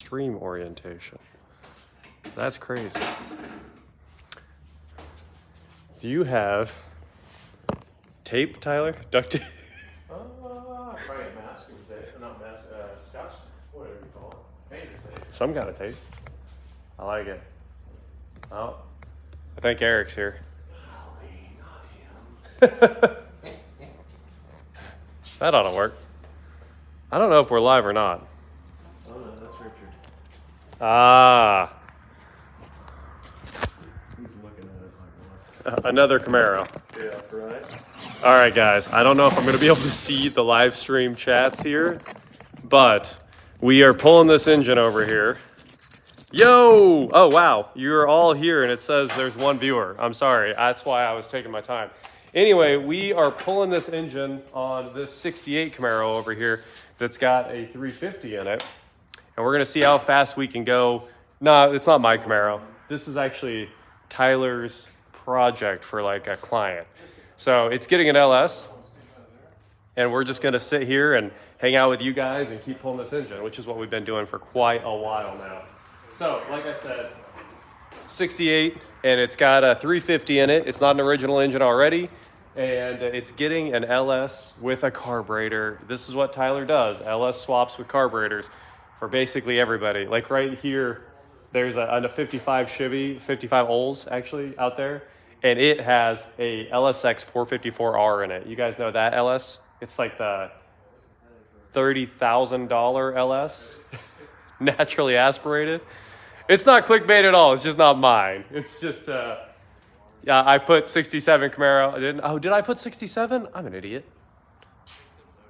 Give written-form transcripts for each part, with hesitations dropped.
extreme orientation. That's crazy. Do you have tape, Tyler? Duct tape? Probably a masking tape, not mask, scotch, whatever you call it. Painter's tape. Some kind of tape. I like it. Oh, I think Eric's here. That ought to work. I don't know if we're live or not. Oh no, that's Richard. Ah, He's looking at it like another Camaro. what? Yeah, right? All right, guys. I don't know if I'm going to be able to see the live stream chats here, but we are pulling this engine over here. Yo! Oh, wow. You're all here, and it says there's one viewer. I'm sorry. That's why I was taking my time. Anyway, we are pulling this engine on this 68 Camaro over here that's got a 350 in it, and we're going to see how fast we can go. No, it's not my Camaro. This is actually Tyler's project for like a client. So it's getting an LS, and we're just going to sit here and hang out with you guys and keep pulling this engine, which is what we've been doing for quite a while now. So, like I said, 68, and it's got a 350 in it. It's not an original engine already, and it's getting an LS with a carburetor. This is what Tyler does. LS swaps with carburetors for basically everybody. Like right here, there's a 55 Chevy, 55 Olds actually out there, and it has a LSX 454R in it. You guys know that LS? It's like the $30,000 LS, naturally aspirated. It's not clickbait at all. It's just not mine. It's just, yeah, I put 67 Camaro. Did I put 67? I'm an idiot.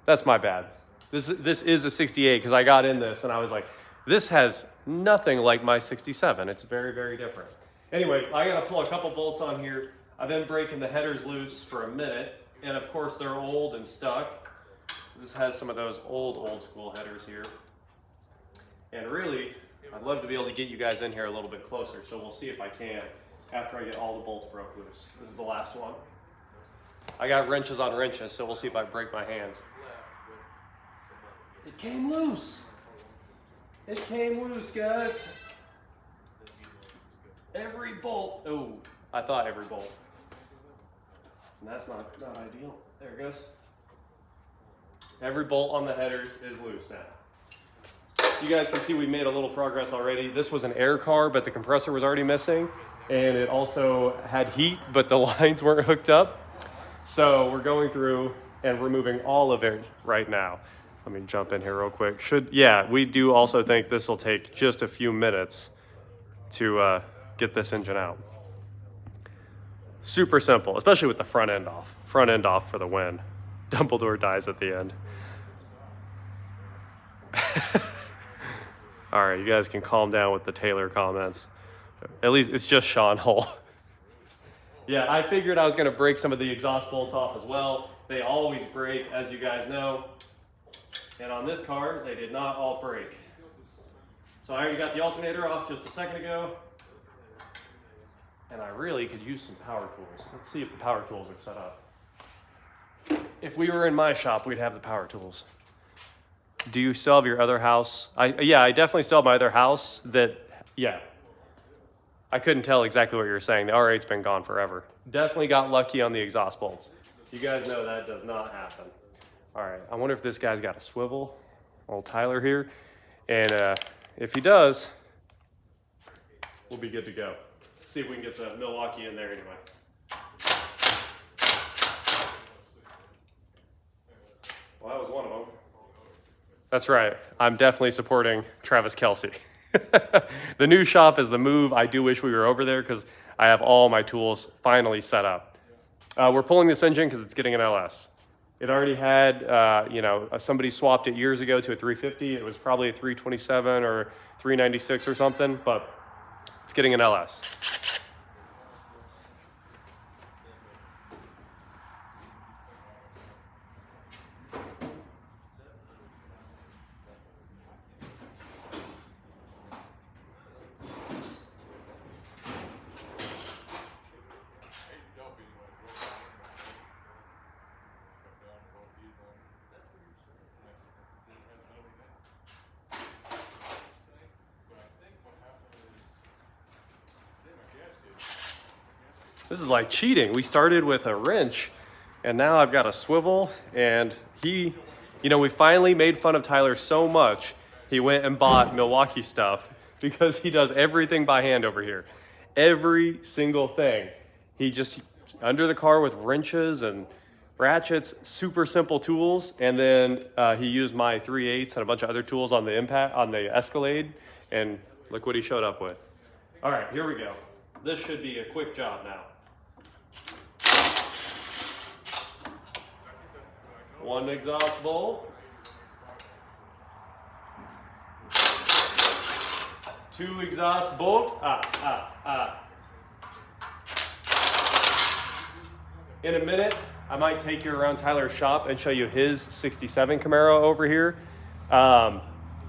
That's my bad. This is a 68 because I got in this and I was like, this has nothing like my 67. It's very, very different. Anyway, I got to pull a couple bolts on here. I've been breaking the headers loose for a minute. And of course, they're old and stuck. This has some of those old school headers here. And really, I'd love to be able to get you guys in here a little bit closer, so we'll see if I can after I get all the bolts broke loose. This is the last one. I got wrenches on wrenches, so we'll see if I break my hands. It came loose. It came loose, guys. Every bolt. Oh, I thought every bolt. And that's not ideal. There it goes. Every bolt on the headers is loose now. You guys can see we made a little progress already. This was an air car, but the compressor was already missing. And it also had heat, but the lines weren't hooked up. So we're going through and removing all of it right now. Let me jump in here real quick. Yeah, we do also think this will take just a few minutes to get this engine out. Super simple, especially with the front end off. Front end off for the win. Dumbledore dies at the end. All right, you guys can calm down with the Taylor comments. At least it's just Sean Hull. Yeah, I figured I was going to break some of the exhaust bolts off as well. They always break, as you guys know. And on this car, they did not all break. So I already got the alternator off just a second ago. And I really could use some power tools. Let's see if the power tools are set up. If we were in my shop, we'd have the power tools. Do you still have your other house? Yeah, I definitely still have my other house yeah. I couldn't tell exactly what you were saying. The R8's been gone forever. Definitely got lucky on the exhaust bolts. You guys know that does not happen. All right, I wonder if this guy's got a swivel. Old Tyler here. And if he does, we'll be good to go. Let's see if we can get the Milwaukee in there anyway. Well, that was one of them. That's right. I'm definitely supporting Travis Kelce. The new shop is the move. I do wish we were over there because I have all my tools finally set up. We're pulling this engine because it's getting an LS. It already had, somebody swapped it years ago to a 350. It was probably a 327 or 396 or something, but it's getting an LS. This is like cheating. We started with a wrench and now I've got a swivel, and he, you know, we finally made fun of Tyler so much, he went and bought Milwaukee stuff because he does everything by hand over here. Every single thing. He just, under the car with wrenches and ratchets, super simple tools, and then he used my 3/8 and a bunch of other tools on the Escalade, and look what he showed up with. All right, here we go. This should be a quick job now. One exhaust bolt. 2 exhaust bolt. In a minute, I might take you around Tyler's shop and show you his 67 Camaro over here.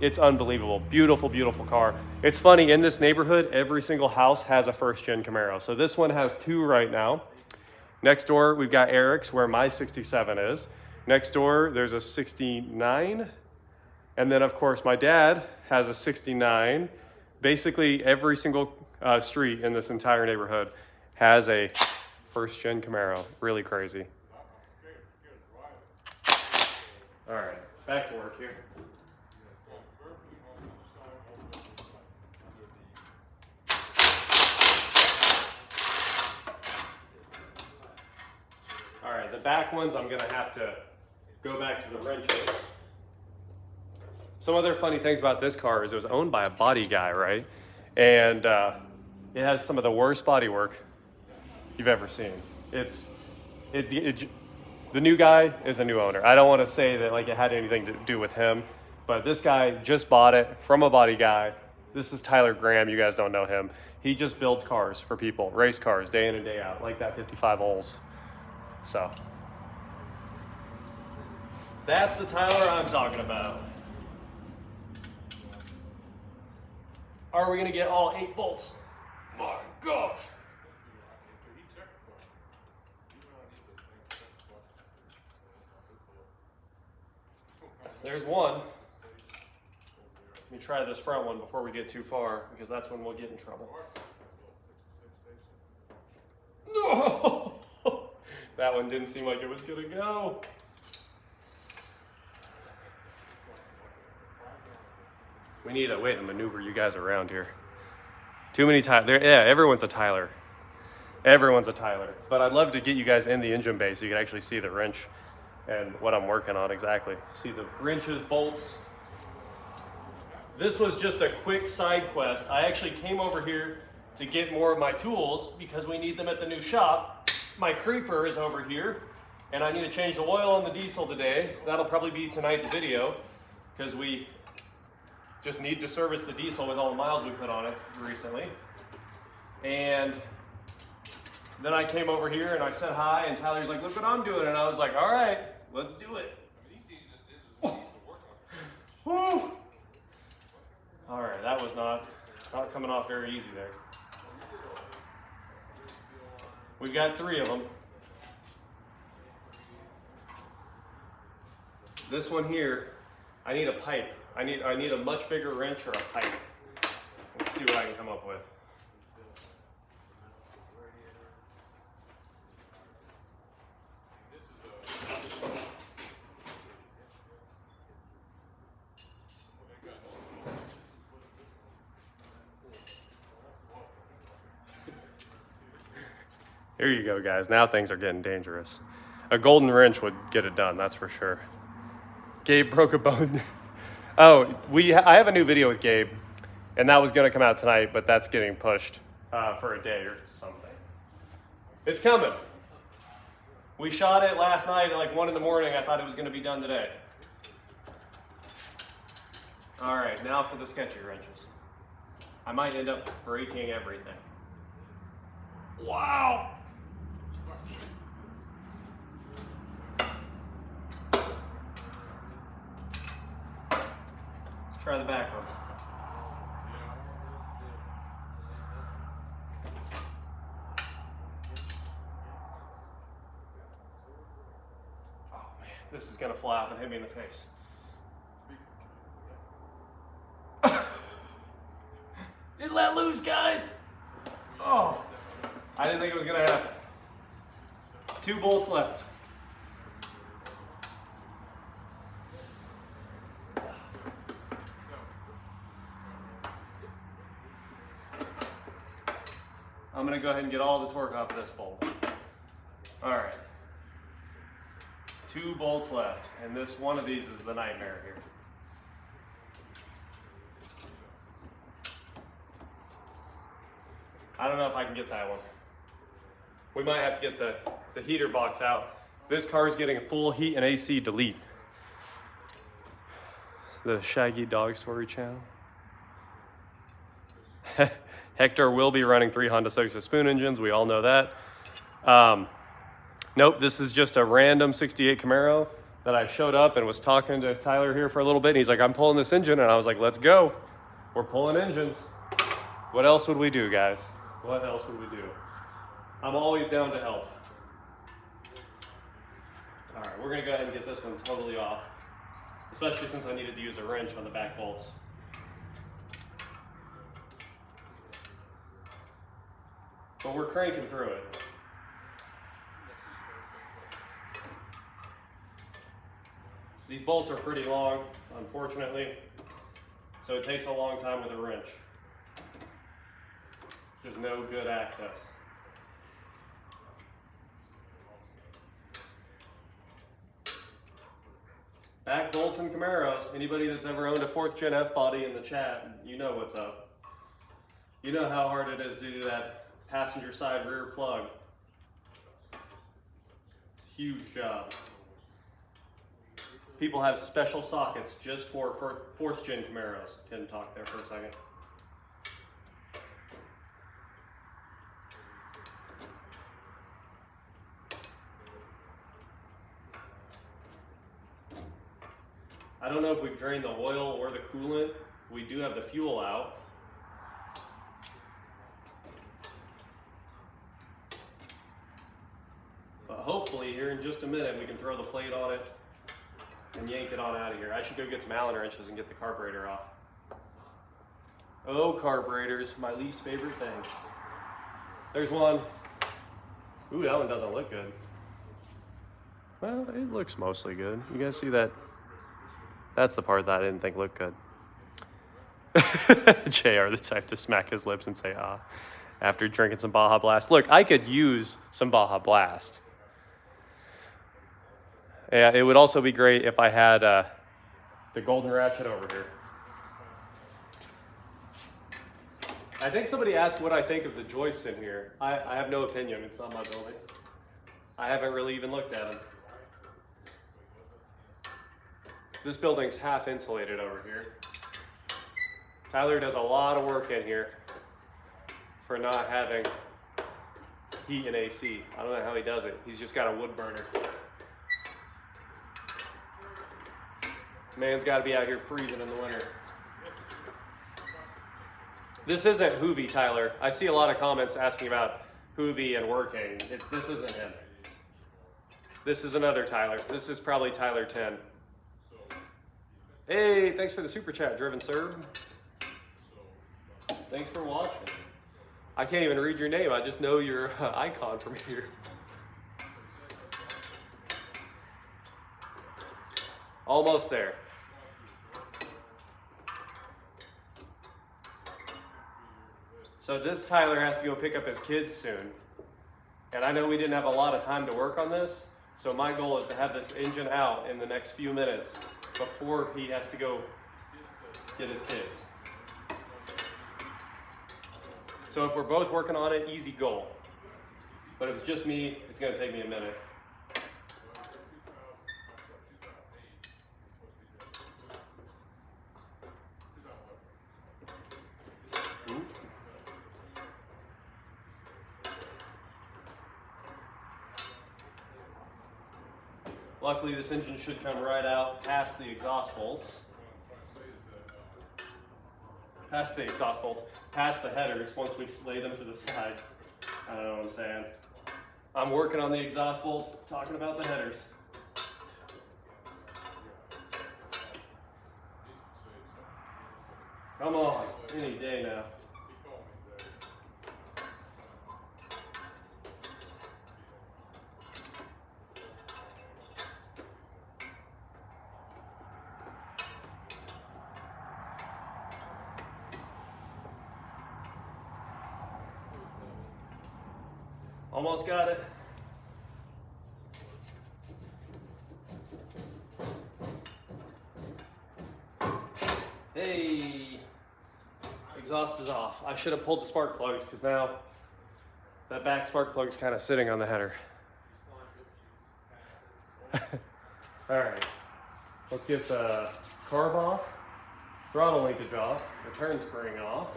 It's unbelievable. Beautiful, beautiful car. It's funny, in this neighborhood, every single house has a first-gen Camaro. So this one has 2 right now. Next door, we've got Eric's, where my 67 is. Next door, there's a 69. And then, of course, my dad has a 69. Basically, every single street in this entire neighborhood has a first-gen Camaro. Really crazy. All right, back to work here. All right, the back ones, I'm gonna have to go back to the wrenches. Some other funny things about this car is it was owned by a body guy, right? And it has some of the worst body work you've ever seen. The new guy is a new owner. I don't want to say that like it had anything to do with him, but this guy just bought it from a body guy. This is Tyler Graham. You guys don't know him. He just builds cars for people, race cars, day in and day out, like that 55 Olds. So that's the Tyler I'm talking about. Are we gonna get all 8 bolts? My gosh. There's one. Let me try this front one before we get too far, because that's when we'll get in trouble. No! That one didn't seem like it was gonna go. We need a way to maneuver you guys around here. Too many Tyler. Yeah, everyone's a Tyler. Everyone's a Tyler. But I'd love to get you guys in the engine bay so you can actually see the wrench and what I'm working on exactly. See the wrenches, bolts. This was just a quick side quest. I actually came over here to get more of my tools because we need them at the new shop. My creeper is over here, and I need to change the oil on the diesel today. That'll probably be tonight's video, because we just need to service the diesel with all the miles we put on it recently. And then I came over here and I said hi, and Tyler's like, look what I'm doing. And I was like, all right, let's do it. Woo! All right, that was not coming off very easy there. We've got 3 of them. This one here, I need a pipe. I need a much bigger wrench or a pipe. Let's see what I can come up with. Here you go, guys. Now things are getting dangerous. A golden wrench would get it done, that's for sure. Gabe broke a bone. Oh, I have a new video with Gabe, and that was gonna come out tonight, but that's getting pushed for a day or something. It's coming. We shot it last night at like 1 in the morning. I thought it was gonna be done today. All right, now for the sketchy wrenches. I might end up breaking everything. Wow. Let's try the back ones. Oh man, this is gonna fly off and hit me in the face. It let loose, guys. Oh. I didn't think it was gonna happen. 2 bolts left. I'm gonna go ahead and get all the torque off of this bolt. All right. 2 bolts left, and this one of these is the nightmare here. I don't know if I can get that one. We might have to get the heater box out. This car is getting a full heat and AC delete. The Shaggy Dog Story channel. Hector will be running 3 Honda Soaks with spoon engines. We all know that. Nope, this is just a random 68 Camaro that I showed up and was talking to Tyler here for a little bit. And he's like, I'm pulling this engine. And I was like, let's go. We're pulling engines. What else would we do, guys? What else would we do? I'm always down to help. All right, we're gonna go ahead and get this one totally off, especially since I needed to use a wrench on the back bolts. But we're cranking through it. These bolts are pretty long, unfortunately, so it takes a long time with a wrench. There's no good access. Back bolts and Camaros. Anybody that's ever owned a 4th gen F body in the chat, you know what's up. You know how hard it is to do that passenger side rear plug. It's a huge job. People have special sockets just for 4th gen Camaros. Can talk there for a second. I don't know if we've drained the oil or the coolant. We do have the fuel out. But hopefully here in just a minute we can throw the plate on it and yank it on out of here. I should go get some Allen wrenches and get the carburetor off. Oh, carburetors, my least favorite thing. There's one. Ooh, that one doesn't look good. Well, it looks mostly good. You guys see that? That's the part that I didn't think looked good. JR, the type to smack his lips and say, ah, after drinking some Baja Blast. Look, I could use some Baja Blast. Yeah, it would also be great if I had the golden ratchet over here. I think somebody asked what I think of the joists in here. I have no opinion. It's not my building. I haven't really even looked at them. This building's half insulated over here. Tyler does a lot of work in here for not having heat and AC. I don't know how he does it. He's just got a wood burner. Man's got to be out here freezing in the winter. This isn't Hoovy, Tyler. I see a lot of comments asking about Hoovy and working. This isn't him. This is another Tyler. This is probably Tyler 10. Hey, thanks for the super chat, Driven Serb. Thanks for watching. I can't even read your name. I just know your icon from here. Almost there. So this Tyler has to go pick up his kids soon. And I know we didn't have a lot of time to work on this. So my goal is to have this engine out in the next few minutes before he has to go get his kids. So if we're both working on it, easy goal. But if it's just me, it's gonna take me a minute. Luckily, this engine should come right out past the exhaust bolts. Past the exhaust bolts, past the headers once we lay them to the side. I don't know what I'm saying. I'm working on the exhaust bolts, talking about the headers. Come on, any day now. Almost got it. Hey, exhaust is off. I should have pulled the spark plugs because now that back spark plug is kind of sitting on the header. All right, let's get the carb off, throttle linkage off, return spring off,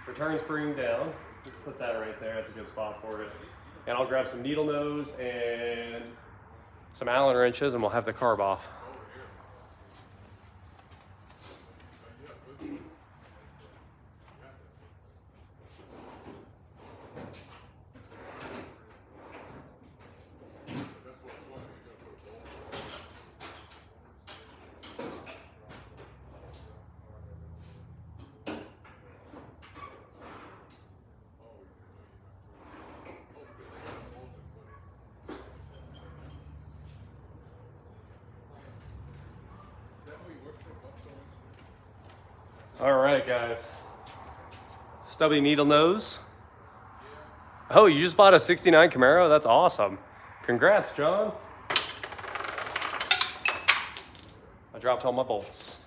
return spring down. Put that right there, that's a good spot for it. And I'll grab some needle nose and some Allen wrenches and we'll have the carb off. All right, guys. Stubby needle nose. Oh, you just bought a 69 Camaro? That's awesome. Congrats, John. I dropped all my bolts.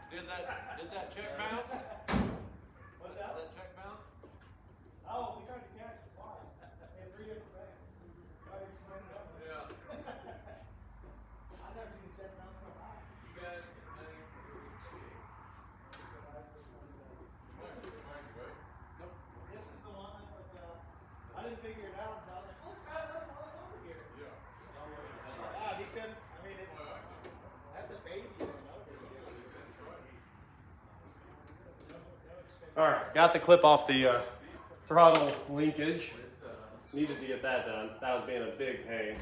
Did that check bounce? What's that? Did that check bounce? Oh, we tried to catch it twice. In 3 different banks. Yeah. I've never seen a check bounce so high. You guys can hang for the week's meeting. Nope. This is the one that was, I didn't figure it out until I was like, holy crap, that's the one that's over here. Yeah. Yeah, he couldn't, I mean, it's, that's a baby. All right, got the clip off the throttle linkage. Needed to get that done. That was being a big pain.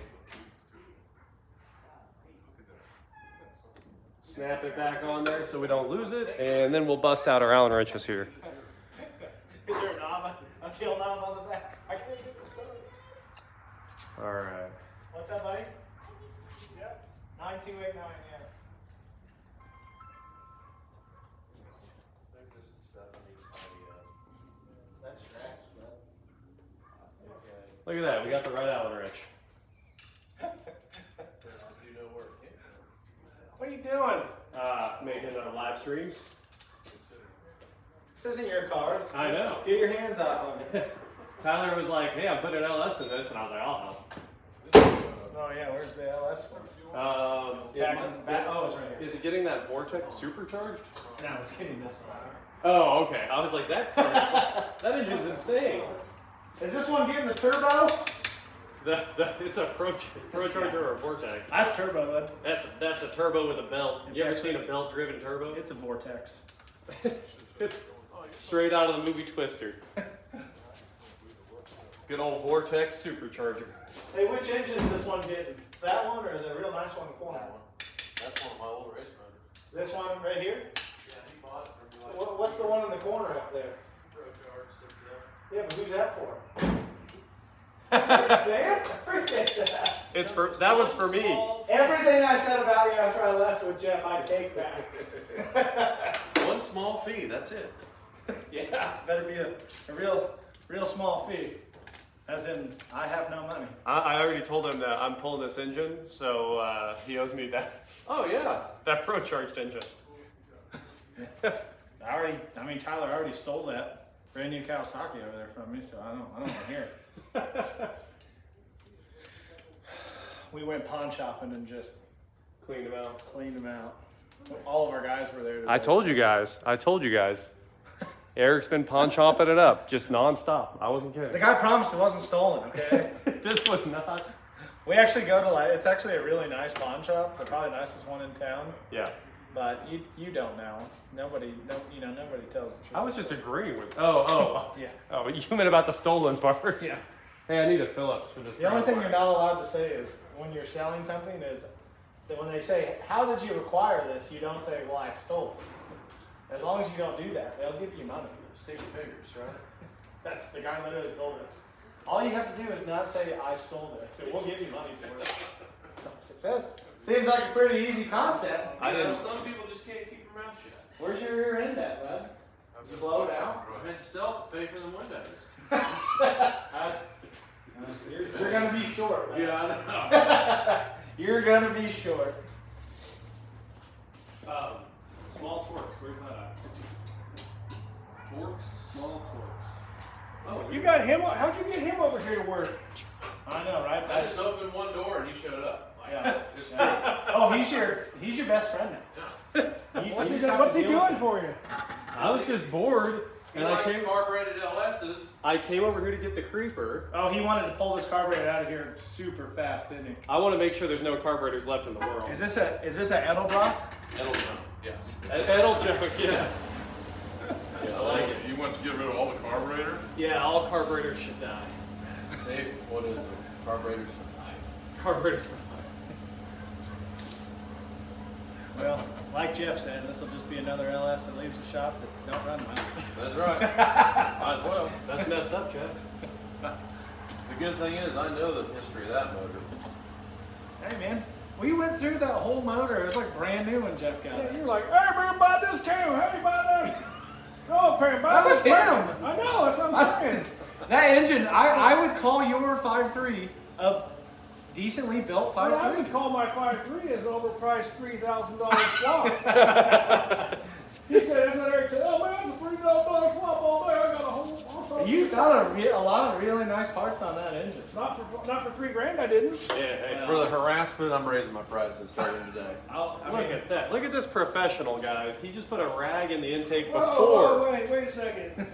Snap it back on there so we don't lose it, and then we'll bust out our Allen wrenches here. Is there a knob, a kill knob on the back? I can't get this started. All right. What's up, buddy? Yep. 9289, yeah. That's scratched, but. Look at that. We got the right Allen wrench. Do you know where it came from? What are you doing? Making live streams. This isn't your card. I know. Get your hands off of it. Tyler was like, "Hey, I'm putting an LS in this," and I was like, "Oh." Oh yeah, where's the LS one? Back, oh, it's right here. Is it getting that Vortex supercharged? No, it's getting this one. Oh, okay. I was like, that engine's insane. Is this one getting the turbo? It's a Pro Charger or a Vortex. That's turbo, bud. That's a turbo with a belt. It's You ever actually- seen a belt-driven turbo? It's a Vortex. It's straight out of the movie Twister. Good old Vortex supercharger. Hey, which engine is this one getting? That one or the real nice one in the corner? That one. That's one of my old race motors. This one right here? Yeah, he bought it from me like What's the one in the corner up there? Pro Charge 6L. Yeah, but who's that for? Man, appreciate that. It's for that one's for me. Everything I said about you after I left with Jeff, I take back. One small fee, that's it. Yeah, better be a real small fee. As in, I have no money. I already told him that I'm pulling this engine, so he owes me Oh yeah. that Pro Charged engine. Tyler already stole that brand new Kawasaki over there from me, so I don't want to hear it. We went pawn shopping and just Cleaned him out. cleaned them out. All of our guys were there today. I told you guys. Eric's been pawn shopping it up, just nonstop. I wasn't The kidding. guy promised it wasn't stolen, okay? This was not. We actually go to it's actually a really nice pawn shop, the probably nicest one in town. Yeah. But you don't know. Nobody tells the truth. I was just agreeing with. Oh. Yeah. Oh, you meant about the stolen part. Yeah. Hey, I need a Phillips for this. The only thing you're not allowed to say is when you're selling something is, that when they say, how did you acquire this? You don't say, well, I stole it. As long as you don't do that, they'll give you money. Sticky fingers, right? That's the guy literally told us. All you have to do is not say, I stole this, and we'll give you money for it. That seems like a pretty easy concept. I know some people just can't keep their mouth shut. Where's your rear end at, bud? Blow it out. I had to sell it to pay for the windows. You're gonna be short. Man. Yeah, I know. You're gonna be short. Small Torques, where's that at? Torques? Small Torques. Oh, You got him. How'd you get him over here to work? I know, right? I just opened one door and he showed up. Like, Yeah. it's true. Oh, he's your best friend now. What's he, just have to what's he deal with doing it. for you? I was just bored, He and likes carbureted LS's. I came over here to get the creeper. Oh, he wanted to pull this carburetor out of here super fast, didn't he? I want to make sure there's no carburetors left in the world. Is this a Edelbrock? Edelman, yes. Edeljoke, yeah. I like it. You want to get rid of all the carburetors? Yeah, all carburetors should die. Save, what is it? Carburetors for life. Carburetors for life. Well, like Jeff said, this will just be another LS that leaves the shop that don't run well. That's right. Might as well. That's messed up, Jeff. The good thing is I know the history of that motor. Hey man, we went through that whole motor. It was like brand new when Jeff got Yeah, it. you're like, hey, man, buy this cow. How you buy that? No, parent, buy That was this him. cow. I know, that's what I'm saying. That engine, I would call your 5.3 a decently built Well, I 5.3. would call my 5.3 as overpriced $3,000 swap. He said, that's what Eric said, oh man, it's a $3,000 swap all day. I got a whole. You got a lot of really nice parts on that engine. Not for $3,000, I didn't. Yeah, hey, For the harassment, I'm raising my prices starting today. look at that. Look at this professional, guys. He just put a rag in the intake Whoa, before. whoa, wait a second.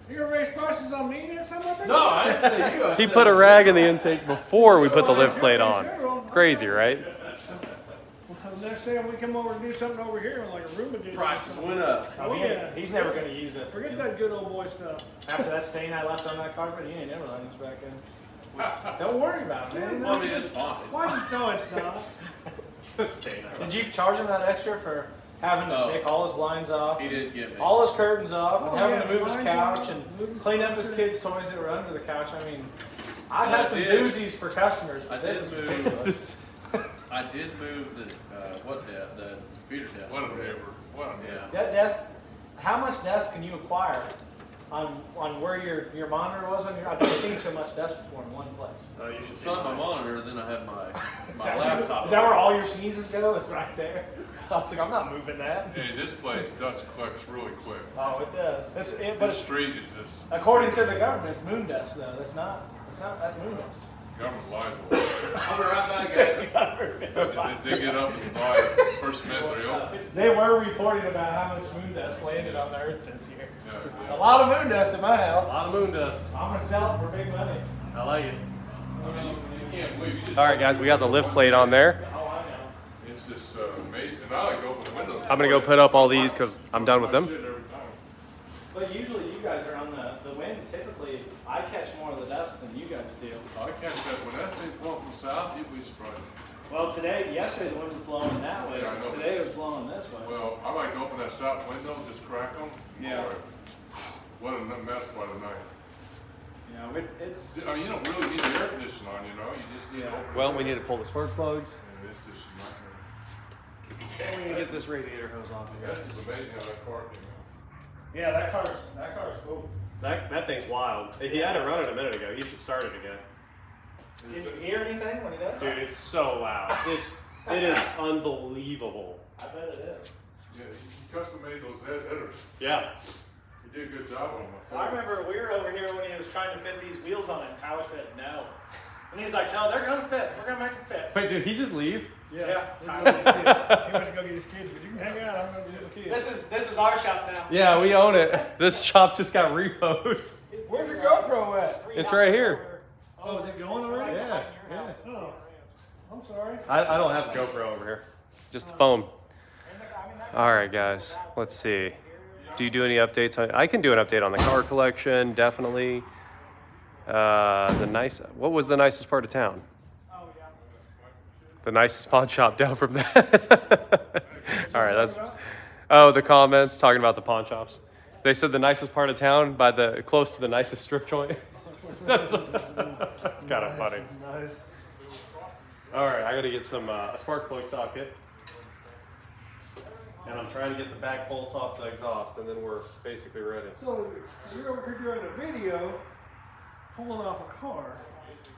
You're gonna raise prices on me next time I think? No, I didn't say you. I He said- put a rag in the intake before we put the lift plate on. Crazy, right? Next time we come over and do something over here, like a room edition. Prices went up. Oh, yeah. he's never going to use this. Forget again. that good old boy stuff. After that stain I left on that carpet, he ain't never letting us back in. Don't worry about it, man. Well, I mean, it's fine. Why just no, it's not. Did you charge him that extra for having to No. take all his blinds off? He did get me. All his curtains off, and Oh, having yeah, to move his blinds couch off, and moving clean up stuff. his kids' toys that were under the couch. I mean, I've I had some did. doozies for customers, but I this did is move. ridiculous. I did move the the computer desk. What a neighbor. What a neighbor. Yeah. That desk, how much desk can you acquire on where your monitor was on your? I've never seen so much desk before in one place. You should It's on my monitor, then I have my Is that- laptop. Is that where all your sneezes go? It's right there. I was like, I'm not moving that. Hey, this place dust collects really quick. Oh, it does. But This it's, street is just according to the government, it's moon dust though. That's not. That's moon dust. government lies a lot. I'll be right back, guys. They dig it up and buy it first minute they open. They were reporting about how much moon dust landed on the earth this year. Yeah. A lot of moon dust in my A house. lot of moon dust. I'm gonna sell it for big money. I like it. I mean, you can't believe you just. All right, guys, we got the lift plate on there. Oh, I know. It's just amazing. And I like to open the windows. I'm gonna go put up all these because I'm done with them. Shit every time. But usually you guys are on the wind. Typically, I catch more of the dust than you guys do. I catch that when that thing's blowing from south, you'd be surprised. Well, yesterday the wind was blowing that way. Yeah, I know. Today it was blowing this way. Well, I like to open that south window, just crack them. Yeah. What a mess by the night. It's. I mean, you don't really need the air conditioner on, you know. You just need to open Well, it. we need to pull the spark plugs. And it's just not. And we need to get this radiator hose off That's just amazing how that car came out. Yeah, that car's cool. That thing's wild. He had it running a minute ago. He should start it again. Can you hear anything when he does? Dude, it's so loud. It is unbelievable. I bet it is. Yeah, he custom made those headers. Yeah. He did a good job on them. I remember we were over here when he was trying to fit these wheels on it, and Tyler said no. And he's like, no, they're gonna fit. We're gonna make them fit. Wait, did he just leave? Yeah. He went to go get his kids, but you can hang out. I'm gonna go get the kids. This is our shop now. Yeah, we own it. This shop just got repoed. Where's your GoPro at? It's right here. Oh, is it going already? Yeah, yeah. Oh, I'm sorry. I don't have a GoPro over here. Just the phone. All right, guys. Let's see. Do you do any updates? I can do an update on the car collection, definitely. What was the nicest part of town? The nicest pawn shop down from that. All right, that's. Oh, the comments talking about the pawn shops. They said the nicest part of town by the close to the nicest strip joint. that's kind of funny. Nice. All right, I got to get some a spark plug socket, and I'm trying to get the back bolts off the exhaust, and then we're basically ready. So you're over here doing a video, pulling off a car.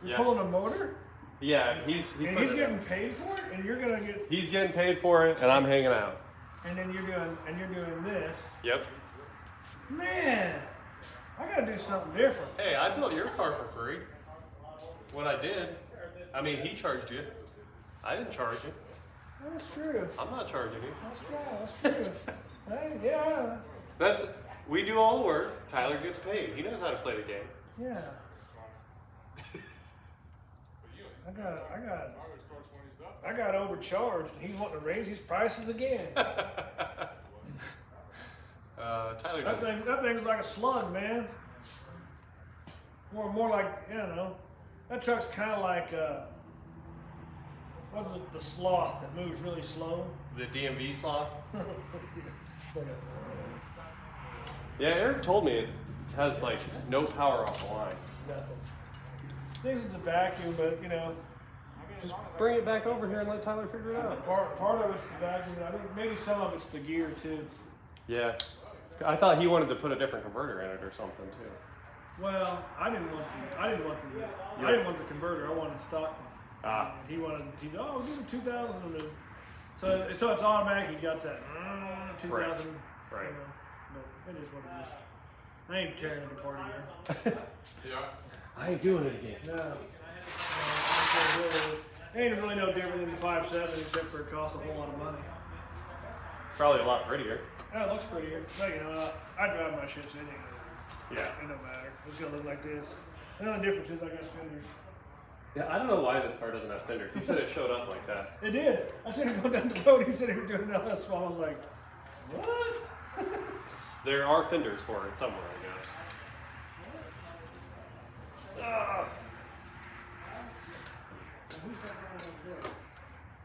You're Yeah. pulling a motor, Yeah, he's and he's getting paid for it, and you're gonna get, He's getting paid for it, and I'm hanging out. and then you're doing this. Yep. Man, I gotta do something different. Hey, I built your car for free. What I did, I mean, he charged you. I didn't charge you. That's true. I'm not charging you. That's true. Hey, yeah, We do all the work. Tyler gets paid. He knows how to play the game. yeah. I got overcharged. He's wanting to raise his prices again. Tyler That doesn't. thing's like a slug, man. More like, you know, that truck's kind of like, what's it, the sloth that moves really slow? The DMV sloth. It's like Yeah, Eric told me it has like no power off the line. nothing. Thinks it's a vacuum, but you know, Just bring it back over here and let Tyler figure it out. part of it's the vacuum. I think maybe some of it's the gear too. Yeah. I thought he wanted to put a different converter in it or something too. Well, I didn't want the converter. I wanted the stock one. Ah. And we'll do the 2000 and then, so it's automatic. You got that 2000. Right. You know, but it is what it is. I ain't tearing it apart again. Yeah. I ain't doing it again. No. It ain't really no different than the 5.7 except for it costs a whole lot of money. Probably a lot prettier. Yeah, it looks prettier. But you know, I drive my shit, so it Yeah. don't matter. It's gonna look like this. The only difference is I got fenders. Yeah, I don't know why this car doesn't have fenders. He said it showed up like that. It did. I seen him go down the road. He said he was doing an LS swap. I was like, what? There are fenders for it somewhere, I guess. Ah.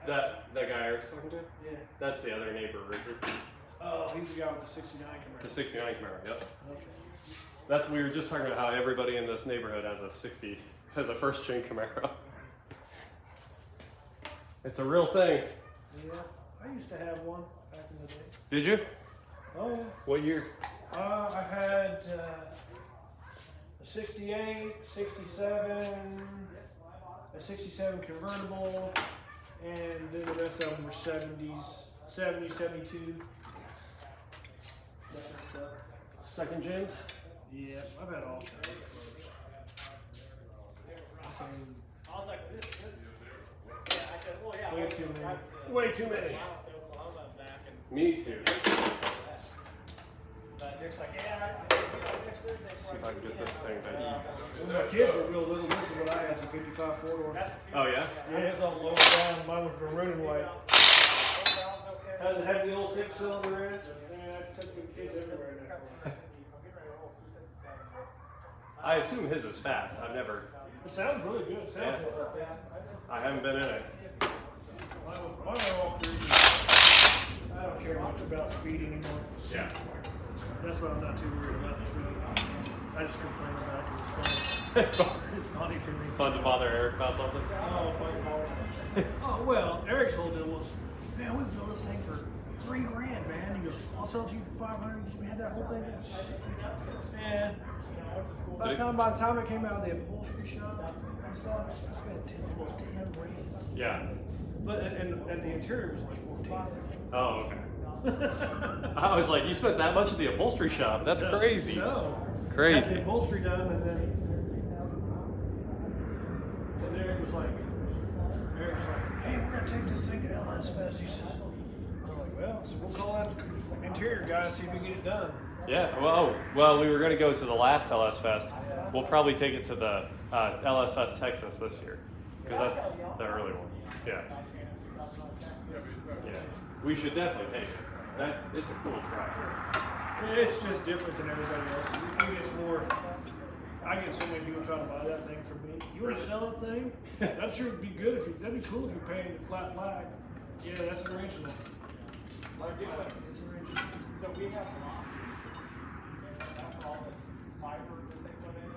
That guy Eric's talking to? Yeah. That's the other neighbor, Richard. Oh, he's the guy with the 69 Camaro. The 69 Camaro, yep. Okay. That's, we were just talking about how everybody in this neighborhood has a first gen Camaro. It's a real thing. Yeah, I used to have one back in the day. Did you? Oh yeah. What year? I had a 68, 67, a 67 convertible, and then the rest of them were 70s, 70, 72. That kind of stuff. Second gens? Yeah, I've had all kinds of cars. I was like, this. Yeah, I said, well, yeah. Way too many. Way too many. Dallas to Oklahoma and back, and Me too. but Dick's like, yeah, next Thursday. See if I can get this thing to eat. When my kids were real little, this is what I had, a 55 four-door. Oh yeah? Yeah, it's all lower down. Mine was maroon and white. Had the old 6-cylinder in it. And I took the kids everywhere in that car. I assume his is fast. I've never, It sounds really good. It sounds Yeah. I haven't been in it. Mine was all cruising. I don't care much about speed anymore. Yeah. That's what I'm not too worried about. I just complain about it because it's funny. It's funny to me. Fun to bother Eric about something? Oh, fucking oh, well, Eric's whole deal was, man, we built this thing for $3,000, man. He goes, I'll sell it to you for $500. We had that whole thing. And by the time it came out of the upholstery shop and stuff, I spent almost $10,000. Yeah. But and the interior was like 14. Oh, okay. I was like, you spent that much at the upholstery shop? That's crazy. No. Crazy. Had the upholstery done, and then because Eric was like, hey, we're gonna take this thing to LS Fest. He says, I'm like, well, so we'll call that interior guy and see if we can get it done. Yeah, well, we were going to go to the last LS Fest. We'll probably take it to the LS Fest Texas this year, because that's the early one. Yeah. Yeah. We should definitely take it. It's a cool truck. It's just different than everybody else. It's more. I get so many people trying to buy that thing for me. You want to sell that thing? That sure would be good if you, that'd be cool if you're paying the flat black. Yeah, that's original. It's original. So we have that's all this fiber that they put in is.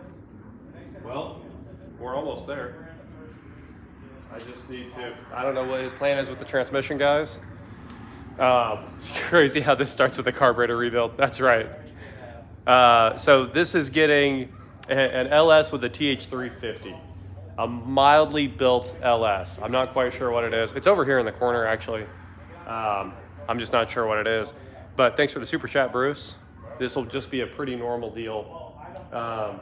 And they said Well, we're almost there. I just need to, I don't know what his plan is with the transmission, guys. It's crazy how this starts with a carburetor rebuild. That's right. So this is getting an LS with a TH350, a mildly built LS. I'm not quite sure what it is. It's over here in the corner, actually. I'm just not sure what it is. But thanks for the super chat, Bruce. This will just be a pretty normal deal. I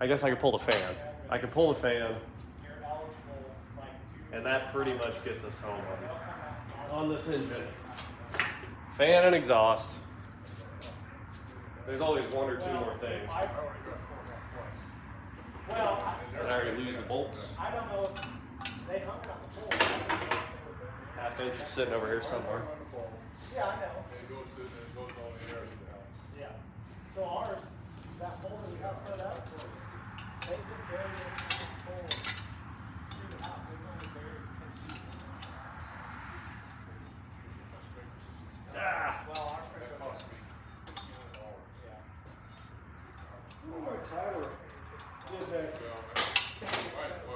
guess I could pull the fan. I can pull the fan, and that pretty much gets us home on this engine. Fan and exhaust. There's always one or two more things. well, And I already lose the bolts. I don't know if they hung it on the pole. Half inch is sitting over here somewhere. Yeah, I know. It goes on the air to the house. Yeah. So ours, that pole that we got put up, they just buried it in the pole through the house. They only buried 10 feet. Ah! Well, our That cost me yeah. Oh, Tyler did that $2.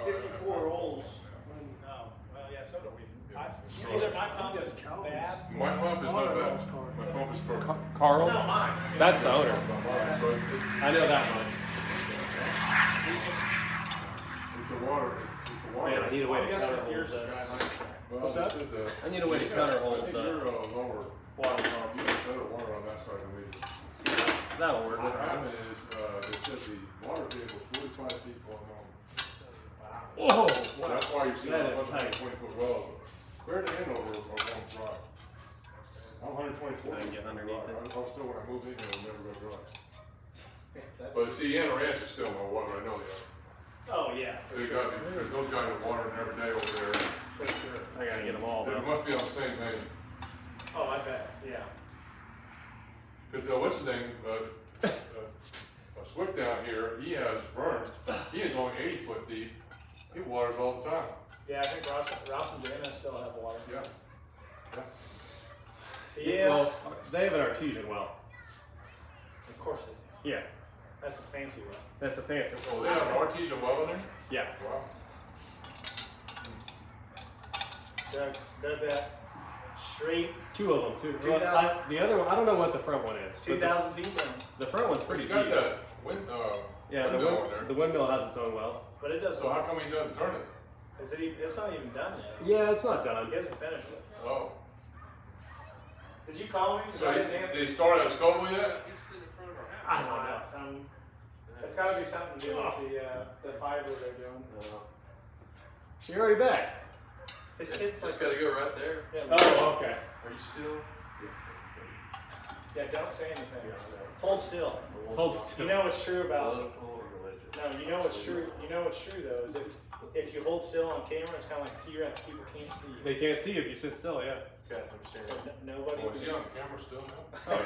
54 rolls. Oh, well, yeah, so do we. Either my pump is bad. My pump is not bad. My pump is perfect. Carl? No, mine. That's the owner. So I know that much. it's a water. It's a water. Man, I need a way I'm to guessing counter if yours hold is this. dry, Well, What's that? this is the- I need a way to counter hold I think the you're lower water pump. You have better water on that side than we do. That'll work. What happened is, they said the water table is 45 feet below normal. Whoa! So that's why you see That all is the tight. 20-foot wells. Clear the end over or won't dry. I'm 124. I can get underneath it. I'll still, when I move in here, it'll never go dry. But see, Anna Ranch is still no water, I know they are. Oh, yeah. They got, because those guys are watering every day over there. For sure. I gotta get them all, They though. must be on the same vein. Oh, I bet, yeah. Because what's his name, Swick down here, he has Vern, he is only 80 foot deep. He waters all the time. Yeah, I think Ross and Jana still have water. Yeah. Yeah. Well, they have an artesian well. Of course they do. Yeah, That's a fancy one. that's a fancy one. Oh, they have an artesian well in there? Yeah. Wow. Dug that straight Two of them, too. 2,000. The other one, I don't know what the front one is. but 2,000 feet down. The front one's But pretty he's got deep. that Yeah, window on there. the windmill has its own well. But it doesn't. So how come he doesn't turn it? It's not even done yet. Yeah, it's not done. He hasn't finished it. Oh. Did you call me? 'Cause So I didn't answer. did he start at Scoville yet? I don't know. It's got to be something to do with the fiber they're doing. You're already back. It's like Gotta go right there. Yeah, Oh, okay. Are you still? yeah, don't say anything. Hold still. Hold You still. know what's true about Political or religious? no. You know what's true. You know what's true though is if you hold still on camera, it's kind of like T-Rex. People can't see you. They can't see if you sit still, yeah. Okay, So understand. nobody. Oh, is he on the camera still now? Oh,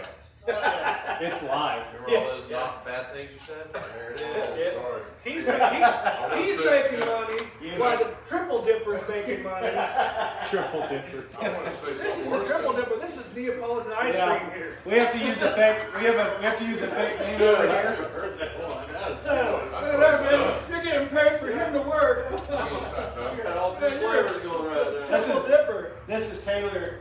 yeah. It's live. Remember all those not bad things you said? There it is. Yeah. Sorry. He's say- making money You while know, the triple dipper's making money. Triple dipper. I want to say This is something the worse. triple than- dipper. This is Neapolitan ice Yeah. cream here. We have to use a fake. We have to use a fake name over here. Heard that one. You're getting paid for him to work. You got all three flavors going right there. This Triple is- dipper. This is Taylor.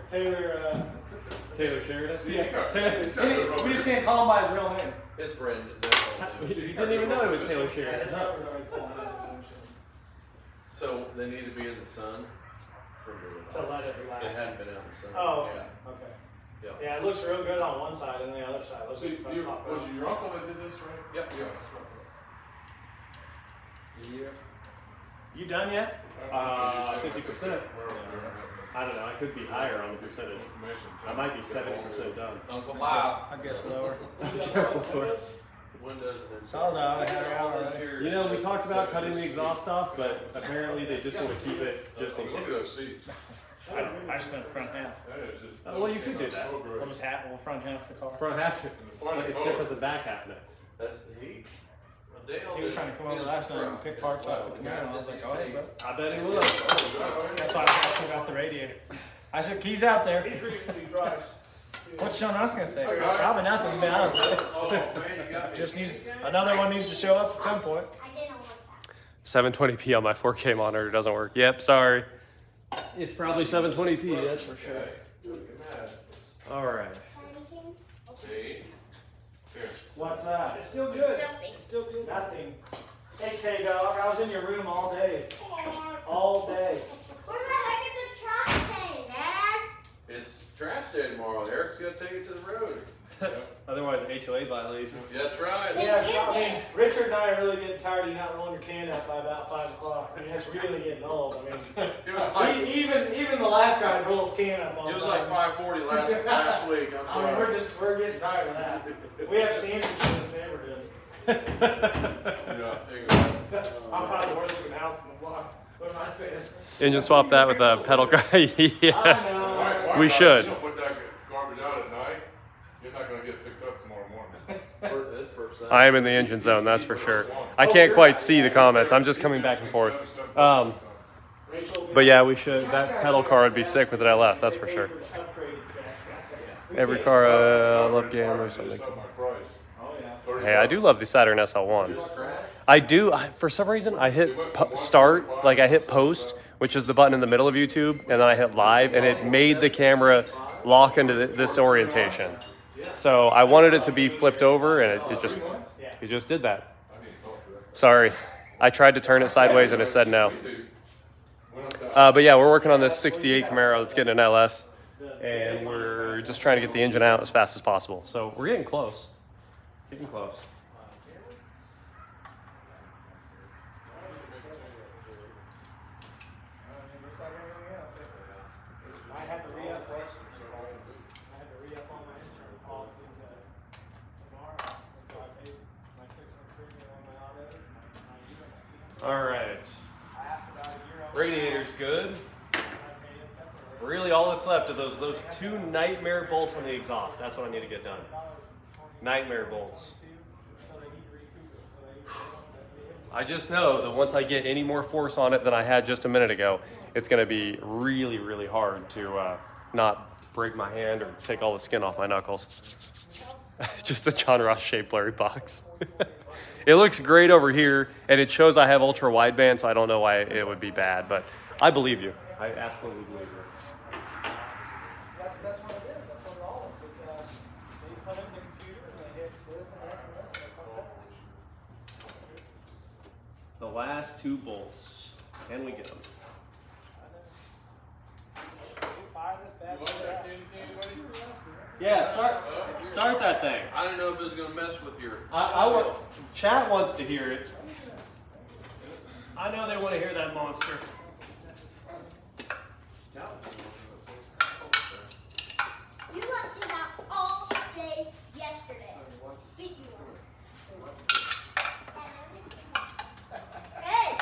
Taylor Sheridan. Yeah. Taylor. We just can't call him by his real name. It's Brendan. That's all it is. You didn't even know it was Taylor Sheridan. So they need to be in the sun for To let it relax. It hadn't been out in the sun. Oh, Yeah. okay. Yeah. Yeah, it looks real good on one side, and the other side looks So like it's you, about to pop was out. it your uncle that did this, right? Yep. Yeah, that's right. You done yet? 50%. I don't know. I could be higher on the percentage. I might be 70% done. Uncle Bob. I guess lower. Guess Lord. Windows. Sounds like I had it out already. You know, we talked about cutting the exhaust off, but apparently they just want to keep it just in Look at case. those seats. I just went front half. That is just. Oh, well, you could do that. So great. What was half? Well, front half the car. Front half to. It's different than back half now. That's the heat. He was trying to come over last night and pick parts off the Camaro. I was like, oh, hey, bro. I bet he will. That's why I asked him about the radiator. I said, keys out there. What's Sean Ross gonna say? Probably nothing, man. Oh, man, you got me. Just needs another one needs to show up at some point. 720p on my 4K monitor doesn't work. Yep, sorry. It's probably 720p, that's for sure. All right. See? Here. What's that? It's still good. It's still good. Nothing. Hey, K-Dog, I was in your room all day. All day. Where the heck is the trash can, Dad? It's trash day tomorrow. Eric's gonna take it to the road. Otherwise, HOA violation. That's right. Yeah, I mean, Richard and I are really getting tired of you not rolling your can out by about 5 o'clock. I mean, it's really getting old. I mean, It was like, even the last guy rolls can up all it the was like time. 5:40 last week. I'm I mean, sorry. we're getting tired of that. We have standards in this neighborhood. Yeah, exactly. I'm probably the worst looking house in the block. What am I saying? Engine swap that with a pedal car. Yes. I know. Why We not? should. You don't put that garbage out at night, you're not gonna get picked up tomorrow morning. That's first thing. I am in the engine zone, that's for sure. I can't quite see the comments. I'm just coming back and forth. But yeah, we should. That pedal car would be sick with an LS, that's for sure. Every car I love game or something. Just up my price. Hey, I do love the Saturn SL1. I do. For some reason, I hit start, like I hit post, which is the button in the middle of YouTube, and then I hit live, and it made the camera lock into this orientation. So I wanted it to be flipped over, and it just did that. Sorry, I tried to turn it sideways, and it said no. But yeah, we're working on this 68 Camaro that's getting an LS, and we're just trying to get the engine out as fast as possible. So we're getting close. Getting close. I had to re-up all my insurance policies tomorrow. So I paid my 6-month premium on my autos and my year. All right. I asked about a year old. Radiator's good. And I paid it separately. Really, all that's left are those 2 nightmare bolts on the exhaust. That's what I need to get done. Nightmare bolts. I just know that once I get any more force on it than I had just a minute ago, it's going to be really, really hard to not break my hand or take all the skin off my knuckles. Just a John Ross shaped blurry box. It looks great over here, and it shows I have ultra wideband, so I don't know why it would be bad, but I believe you. I absolutely believe you. That's what it is. That's what it all is. It's they put in the computer and they hit this and this and this and they put that. The last 2 bolts. Can we get them? Fire this bad boy up. Yeah, start that thing. I didn't know if it was gonna mess with your. I want. Chat wants to hear it. I know they want to hear that monster. You left it out all day yesterday. Beat you on. Hey!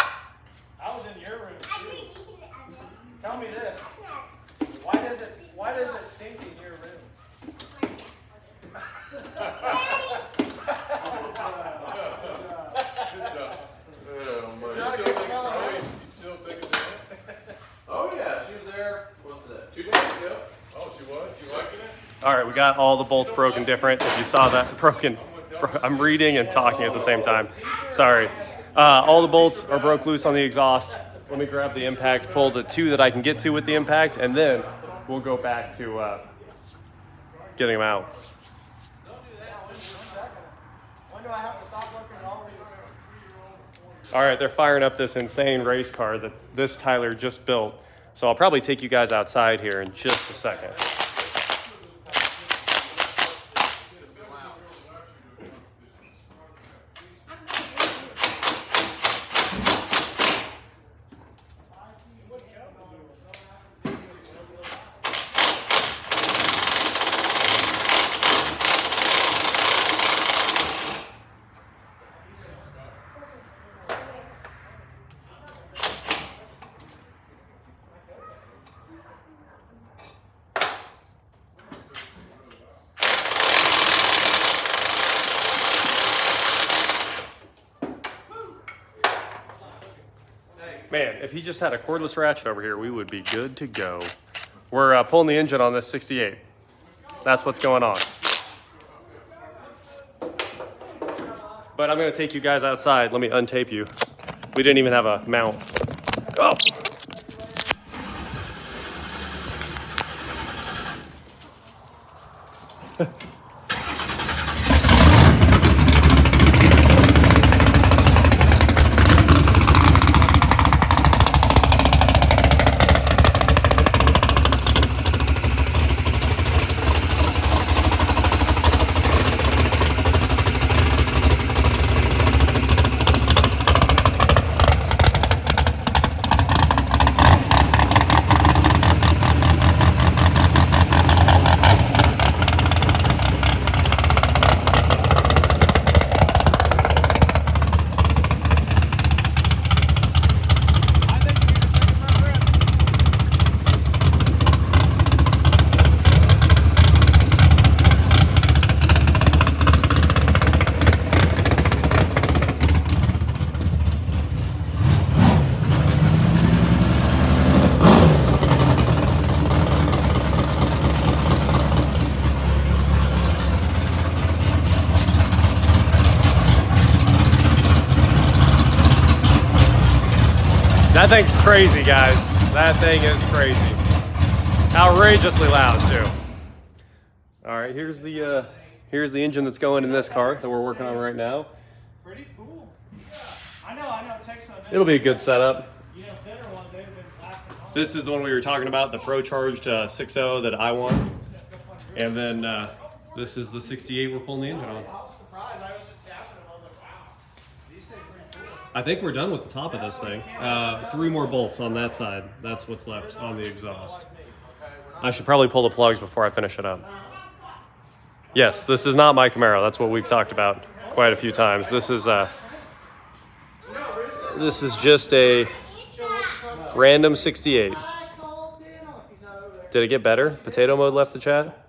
I was in your room I too. agree, you can Tell me this. Why does it stink in your room? Oh yeah, she was there. What's that? 2 days ago. Oh, she was? You liking it? All right, we got all the bolts broken different. If you saw that, broken. I'm reading and talking at the same time. Sorry. All the bolts are broke loose on the exhaust. Let me grab the impact, pull the 2 that I can get to with the impact, and then we'll go back to getting them out. When do I have to stop looking at all these? All right, they're firing up this insane race car that this Tyler just built. So I'll probably take you guys outside here in just a second. Man, if he just had a cordless ratchet over here, we would be good to go. We're pulling the engine on this 68. That's what's going on. But I'm gonna take you guys outside. Let me untape you. We didn't even have a mount. Oh! That thing's crazy, guys. That thing is crazy. Outrageously loud, too. All right, here's the engine that's going in this car that we're working on right now. Pretty cool. I know. It takes a minute. It'll be a good setup. You know, thinner ones, they've been lasting longer. This is the one we were talking about, the Pro Charged 6.0 that I want. And then this is the 68 we're pulling the engine on. I was surprised. I was just tapping them. I was like, wow. These stay pretty cool. I think we're done with the top of this thing. 3 more bolts on that side. That's what's left on the exhaust. I should probably pull the plugs before I finish it up. Yes, this is not my Camaro. That's what we've talked about quite a few times. This is just a random 68. Did it get better? Potato mode left the chat?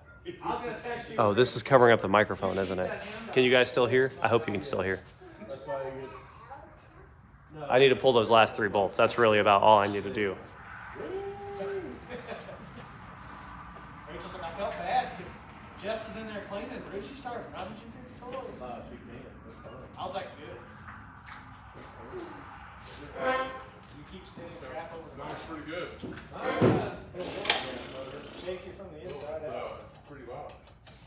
Oh, this is covering up the microphone, isn't it? Can you guys still hear? I hope you can still hear. I need to pull those last 3 bolts. That's really about all I need to do. Rachel's like, I felt bad because Jess is in there cleaning. Rachel started rummaging through the toys. I was like, good. You keep sitting crap over the Sounds pretty good. Shakes you from the inside out. It's pretty loud.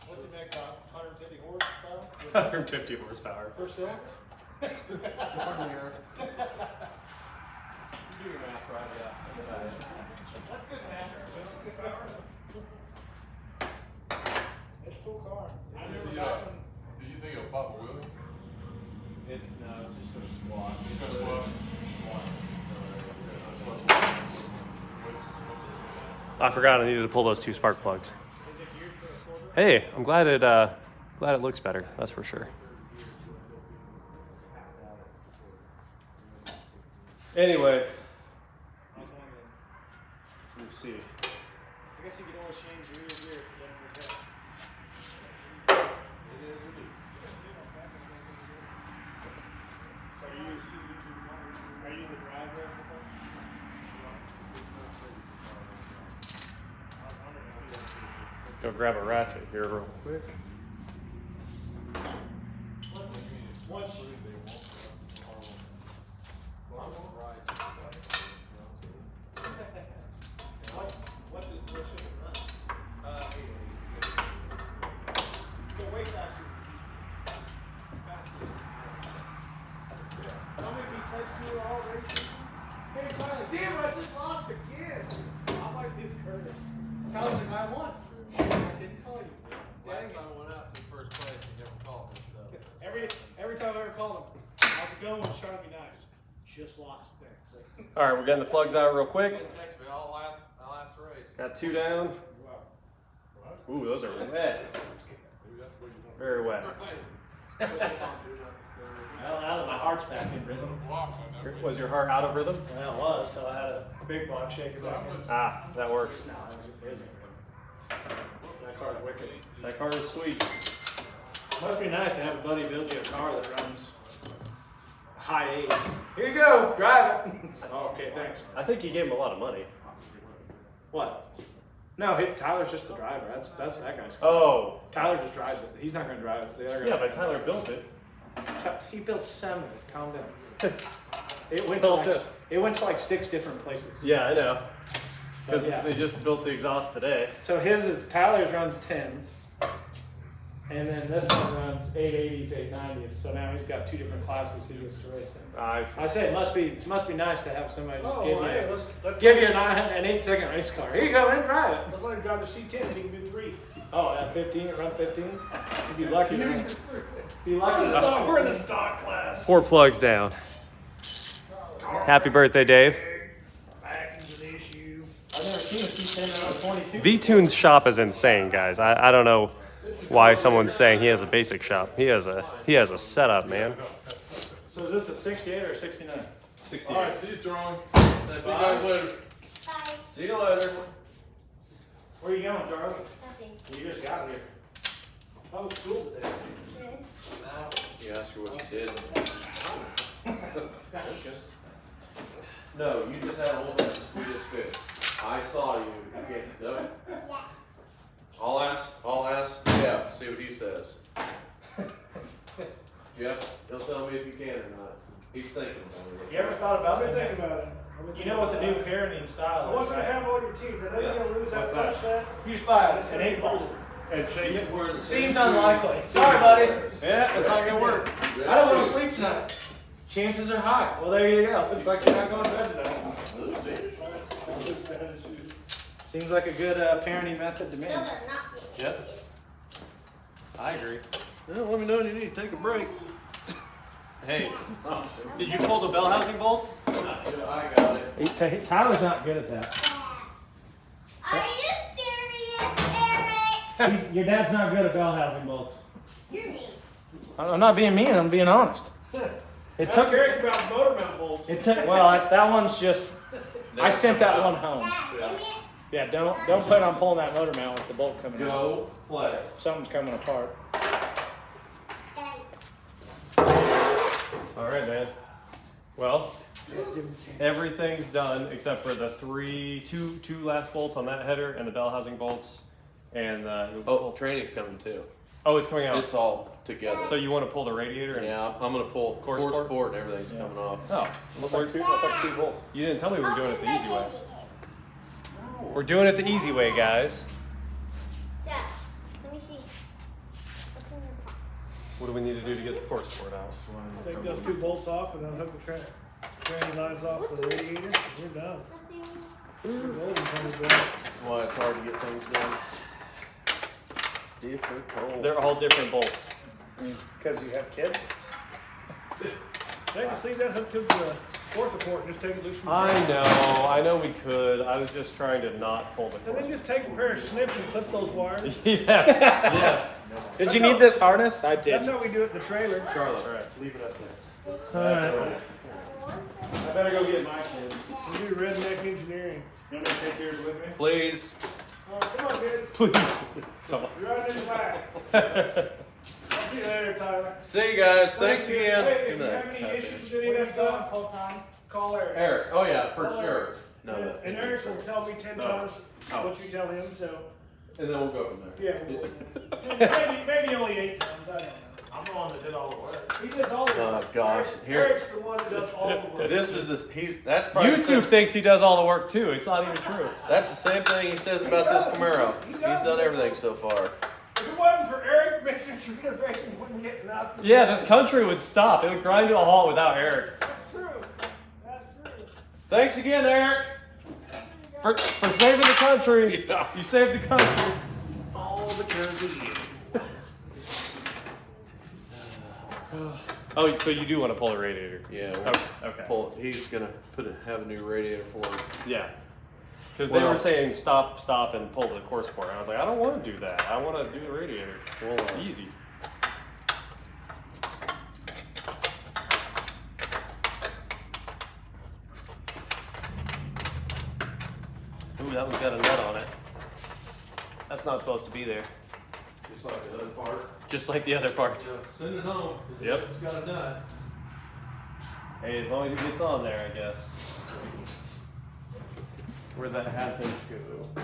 What's it make about 150 horsepower? 150 horsepower. Per cylinder? Do your math right, yeah. That's good math. It's a cool car. I never got one. Do you think it'll pop a wheelie? It's just gonna squat. It's gonna squat? I forgot I needed to pull those 2 spark plugs. Hey, I'm glad it looks better. That's for sure. Anyway, let me see. I guess you could always change your ears here. So are you the driver? Go grab a ratchet here real quick. Damn, I just lost again. I like these curves. Tyler's like, I won. I didn't call you. Last time I went out to first place, he never called me, so. Every time I ever called him, how's it going? Trying to be nice. Just lost things. All right, we're getting the plugs out real quick. He didn't text me all last race. Got 2 down. Ooh, those are wet. Very wet. Well, my heart's back in rhythm. Was your heart out of rhythm? Well, it was till I had a big block shaker back in. Ah, that works. No, it isn't. That car's wicked. That car is sweet. Must be nice to have a buddy build you a car that runs high eights. Here you go, drive it. Oh, okay, thanks. I think you gave him a lot of money. What? No, Tyler's just the driver. That's that guy's car. Oh. Tyler just drives it. He's not gonna drive it. The other guy. Yeah, but Tyler built it. He built some of it. Calm down. It went to like 6 different places. Yeah, I know. Because Yeah. they just built the exhaust today. So Tyler's runs 10s, and then this one runs 880s, 890s. So now he's got 2 different classes he gets to race in. I see. I say it must be nice to have somebody just Oh, hey, let's give you an 8-second race car. Here you go, man, drive it. let's let him drive the C10 and he can do 3. Oh, at 15, run 15s. You'd be lucky. Be lucky. We're in the stock class. 4 plugs down. Happy birthday, Dave. Back into the issue. I've never seen a C10 around 22. V-Tune's shop is insane, guys. I don't know why someone's saying he has a basic shop. He has a setup, man. So is this a 68 or a 69? 68. All right, see you, Jerome. See you guys later. Bye. See you later. Where are you going, Charlie? Nothing. You just got here. I was cool today. Good. You asked her what she did. No, you just had a whole bunch of sweetest fish. I saw you. Okay, no. Yeah. I'll ask Jeff, see what he says. Jeff, he'll tell me if you can or not. He's thinking about it. You ever thought about I've been it? thinking about it. You know what the new parenting I style want is, you to right? have all your teeth. I know you're going to lose that What's first set. You just buy an 8-ball. And shake it. Seems unlikely. Sorry, buddy. Yeah, it's not gonna work. I don't want to sleep tonight. Chances are high. Well, there you go. Looks like you're not going to bed tonight. Seems like a good parenting method to me. No, they're not being Yep. I agree. Well, let me know when you need to take a break. Hey, did you pull the bell housing bolts? I got it. Tyler's not good at that. Are you serious, Eric? Your dad's not good at bell housing bolts. You're mean. I'm not being mean. I'm being honest. It took. Eric about motor mount bolts. It took. Well, that one's just. I sent that one home. Dad, give me Yeah, don't plan on pulling that motor mount with the bolt coming out. Go play. Something's coming apart. Daddy. All right, man. Well, everything's done except for the two last bolts on that header and the bell housing bolts, and Oh, training's coming too. oh, it's coming out. It's all together. So you want to pull the radiator? And, Yeah, I'm gonna pull Core core sport? sport and everything's coming off. Oh, That's like 2 bolts. you didn't tell me we were doing it the easy way. We're doing it the easy way, guys. Dad, let me see. What's in your pocket? What do we need to do to get the core sport out? Take those 2 bolts off and unhook the training lines off the radiator. We're done. Nothing. Golden comes down. That's why it's hard to get things done. Difficult. They're all different bolts. Because you have kids? They can see that hooked to the core support and just take it loose from the I know we could. I was just trying to not pull the And core. then just take a pair of snips and clip those wires. Yes, yes. Did you need this harness? I did. That's how we do it in the trailer. Charlotte, All right. leave it up there. Alright. I better go get my kids. We do redneck engineering. You want me to take yours with me? Please. Oh, come on, kids. Please. Come on. You're right in the back. I'll see you later, Tyler. See you guys. Thanks again. Hey, if Good you night. have any issues with any of that stuff, call Eric. Eric. Oh yeah, for sure. No, And, that. and Eric will tell me 10 times Oh. what you tell him, so And then we'll go from there. yeah. maybe only 8 times, I don't know. I'm the one that did all the work. He does all the work. Oh, gosh. Here- Eric's the one that does all the work. This is this. That's probably the YouTube same, thinks he does all the work too. It's not even true. that's the same thing he says about this Camaro. He's done everything so far. If it wasn't for Eric, Mission Renovation wouldn't get nothing. Yeah, this country would stop. It would grind to a halt without Eric. That's true. That's true. Thanks again, Eric. For saving the country. Yeah. You saved the country. All because of you. Oh, so you do want to pull the radiator? Yeah. Okay. He's gonna have a new radiator for him. Yeah. Because they Well- were saying stop, and pull the core sport. And I was like, I don't want to do that. I want to do the radiator. Well, It's easy. Ooh, that one's got a nut on it. That's not supposed to be there. Just like the other part. Just like the other part. Send it home. Yep. It's got a nut. Hey, as long as it gets on there, I guess. Where'd that half inch go?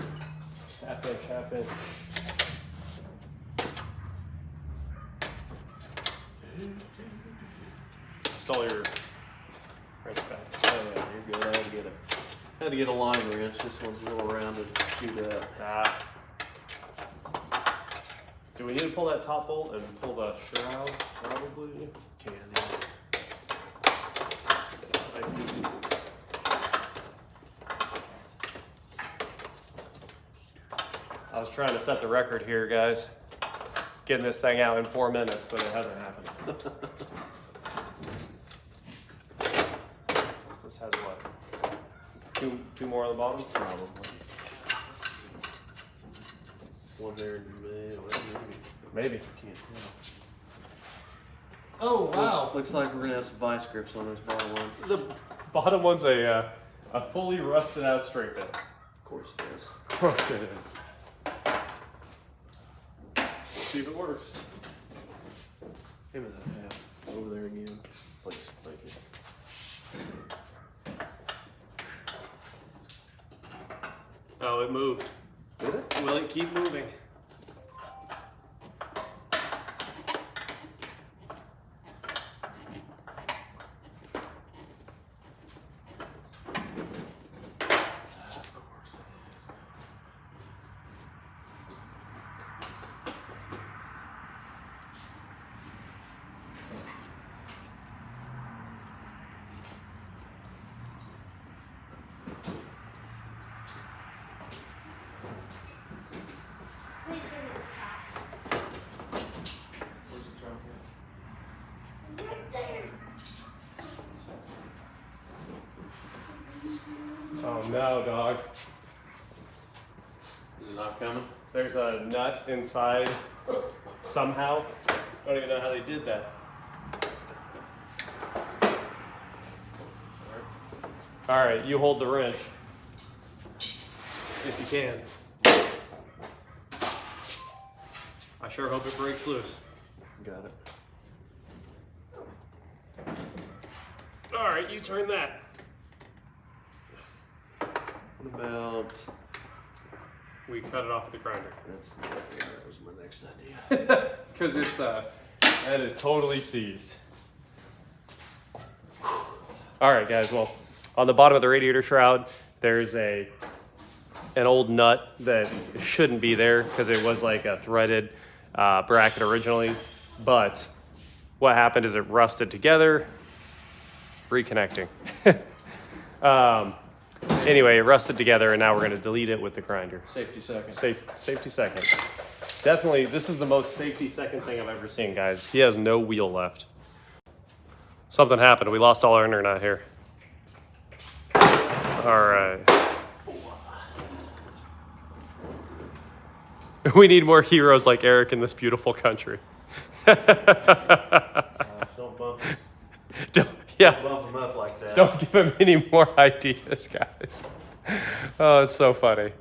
Half inch, half inch. Install your wrench back. Oh yeah, you're good. I had to get a line wrench. This one's a little rounded. Do that. Ah. Do we need to pull that top bolt and pull the shroud? Probably. Can yeah. I was trying to set the record here, guys. Getting this thing out in 4 minutes, but it hasn't happened. This has what? Two more on the bottom? Probably. One there in the middle. Maybe. Can't tell. Oh, wow. Looks like we're gonna have some vice grips on this bottom one. The bottom one's a fully rusted out straight bit. Of course it is. Of course it is. Let's see if it works. Give me that half. Over there again. Please. Thank you. Oh, it moved. Did it? Will it keep moving? Please give me the Where's the trunk top. Right there. Oh no, dog. Is it not coming? There's a nut inside somehow. I don't even know how they did that. All right, you hold the wrench. If you can. I sure hope it breaks loose. Got it. All right, you turn that. What about? We cut it off with the grinder. That was my next idea. Because it's, that is totally seized. All right, guys, well, on the bottom of the radiator shroud, there's an old nut that shouldn't be there because it was like a threaded bracket originally. But what happened is it rusted together, reconnecting. Anyway, it rusted together, and now we're going to delete it with the grinder. Safety second. Safety second. Definitely, this is the most safety second thing I've ever seen, guys. He has no wheel left. Something happened. We lost all our internet here. All right. We need more heroes like Eric in this beautiful country. Don't bump us. Don't, yeah. Bump them up like that. Don't give him any more ideas, guys. Oh, it's so funny.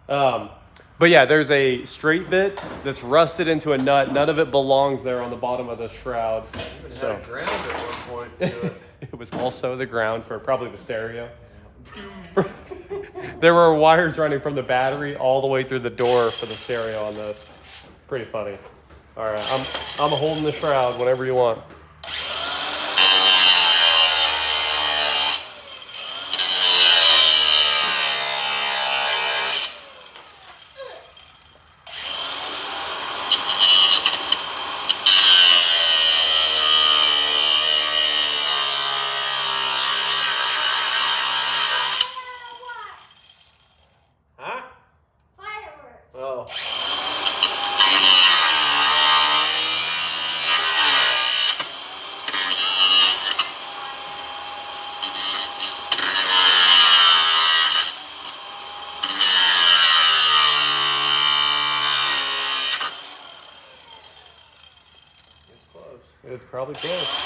But yeah, there's a straight bit that's rusted into a nut. None of it belongs there on the bottom of the shroud. Even So had a ground at one point. To it. it was also the ground for probably the stereo. There were wires running from the battery all the way through the door for the stereo on this. Pretty funny. All right, I'm holding the shroud whenever you want. Huh? Fireworks. Oh. It's close. It's probably close.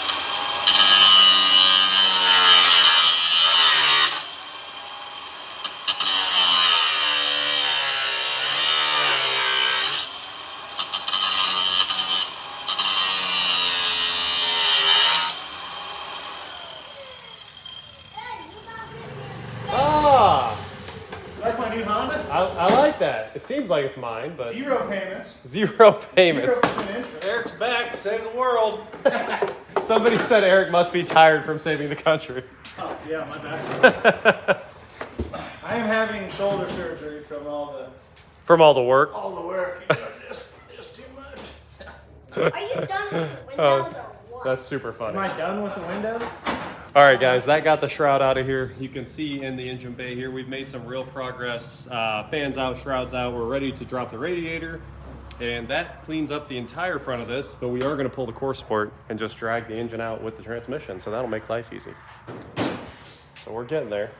I like that. It seems like it's mine, but 0 payments. zero payments. 0% interest. Eric's back, save the world. Somebody said Eric must be tired from saving the country. Oh, yeah, my back. I am having shoulder surgery from all the work. work. Just too much. Are you done with the windows Oh, or what? that's super funny. Am I done with the windows? All right, guys, that got the shroud out of here. You can see in the engine bay here, we've made some real progress. Fans out, shrouds out. We're ready to drop the radiator, and that cleans up the entire front of this, but we are gonna pull the core support and just drag the engine out with the transmission, so that'll make life easy. So we're getting there.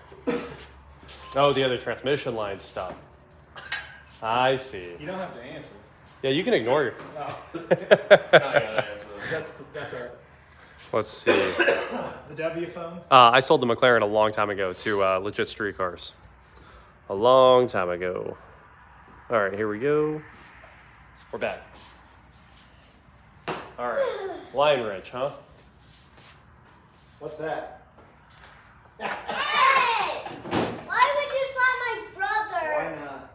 Oh, the other transmission line's stuck. I see. You don't have to answer. Yeah, you can ignore it. Oh. I gotta answer this. That's Let's see. the W phone. I sold the McLaren a long time ago to Legit Street Cars. A long time ago. All right, here we go. We're back. All right, line wrench, huh? What's that? Hey! Why would you slap my brother? Why not?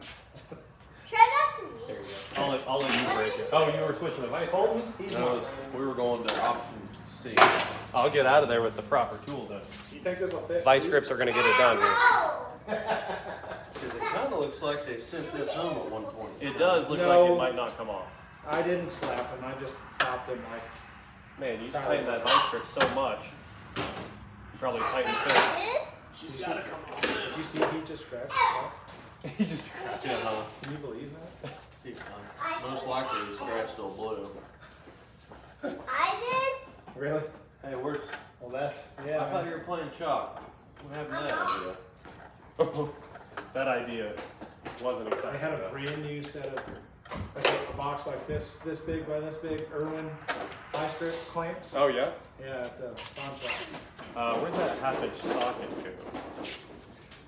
Try that to me. There you go. I'll let you break it. Oh, you were switching the vice holders? We were going to option C. I'll get out of there with the proper tool then. You think this will fit? Vice grips are gonna get it done here. No! It kind of looks like they sent this home at one point. It does look No. like it might not come off. I didn't slap him. I just popped him like. Man, you just tighten that vice grip so much. You probably tighten fit. She's gotta come off. Did you see he just scratched it off? He just scratched it, huh? Can you believe that? Most likely the scratch still blue. I Really? Hey, where's? Well, that's I yeah. thought you were playing chalk. What happened to that idea? That idea wasn't I exciting. had a brand new set of like a box like this big by this big, Irwin vice grip clamps. Oh yeah? Yeah, at the pawn shop. Where'd that half-inch socket go?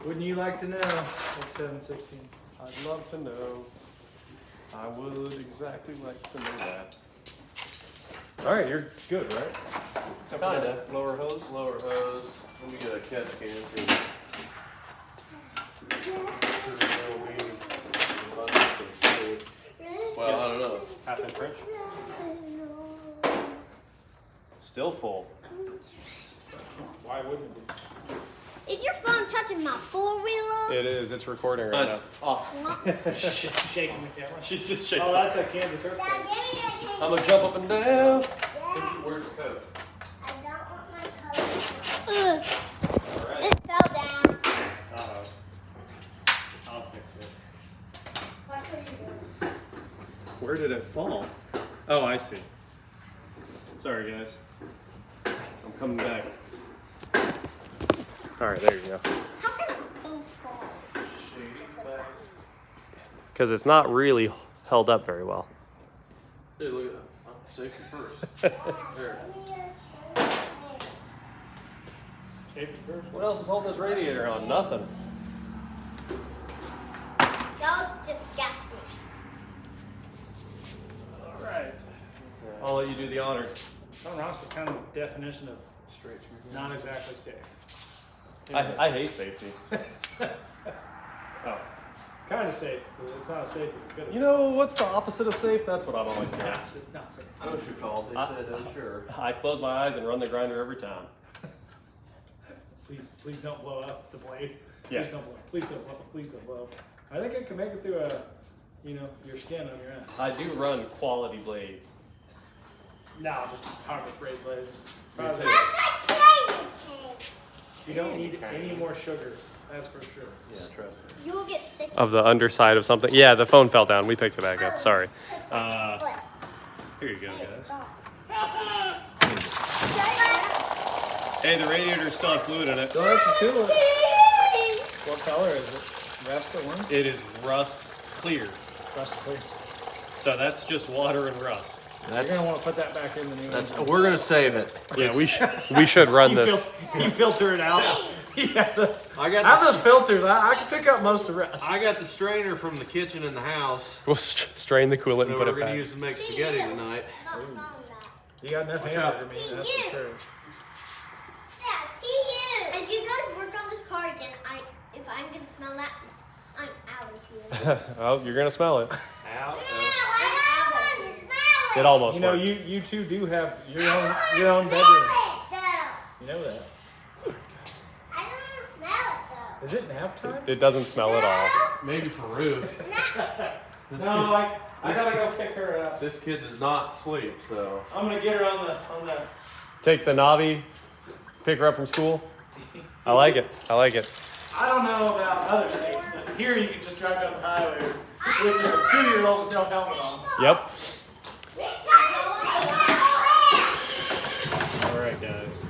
Wouldn't you like to know? It's 7/16. I'd love to know. I would exactly like to know that. All right, you're good, right? Except for Kinda. that lower hose. Lower hose. Let me get a catch can too. Well, I don't know. Half-inch wrench. Still full. Why wouldn't it be? Is your phone touching my four-wheeler? It is. It's recording right now. Off. She's shaking the camera. She's just shaking. Oh, that's a Kansas Dad, earthquake. give me that cake. I'm gonna jump up and down. Where's the coat? I don't want my color. It fell down. Uh-oh. I'll fix it. What could you do? Where did it fall? Oh, I see. Sorry, guys. I'm coming back. All right, there you go. How can a phone fall? Because it's not really held up very well. Hey, look at that. Safety first. There. Safety first. What else is holding this radiator on? Nothing. Y'all disgust me. All right. I'll let you do the honors. Tom Ross is kind of the definition of not exactly safe. I hate safety. Oh. Kind of safe, but it's not as safe as it could have You know what's the opposite of safe? That's what I've always been. done. Not safe. Not safe. OSHA called. They said, oh, sure. I close my eyes and run the grinder every time. Please don't blow up the blade. Yeah. Please don't blow. Please don't blow. Please don't blow. I think I can make it through your skin on your end. I do run quality blades. No, just Harbor Freight blades. That's a candy cane. You don't need any more sugar. That's for sure. Yeah, trust me. You will get sick. Of the underside of something. Yeah, the phone fell down. We picked it back up. Sorry. Here you go, guys. Hey, the radiator still has fluid in it. Don't have to do it. What color is it? Rust or one? It is rust clear. Rust clear. So that's just water and rust. You're gonna want to put that back in the new That's. one. We're gonna save it. Yeah, we should run this. You filter it out. Yeah, those, I got have the- those filters. I can pick up most of the rest. I got the strainer from the kitchen in the house We'll strain the coolant and that put we're it gonna back. use to make spaghetti tonight. Not found that. You got enough hamburger meat, that's for sure. Yeah, If you guys work on this car again, if I'm gonna smell that, I'm out of here. Oh, you're gonna smell it. Out. It almost You know, worked. you two do have your own bedroom. You know that. I don't smell it Is it nap time? It doesn't smell at all. Maybe for Ruth. This No, I gotta go pick her up. This kid does not sleep, so. I'm gonna get her on the. Take the Navi, pick her up from school. I like it. I like it. I don't know about other states, but here you can just drive down the highway with your 2-year-old with no helmet on. Yep. All right, guys.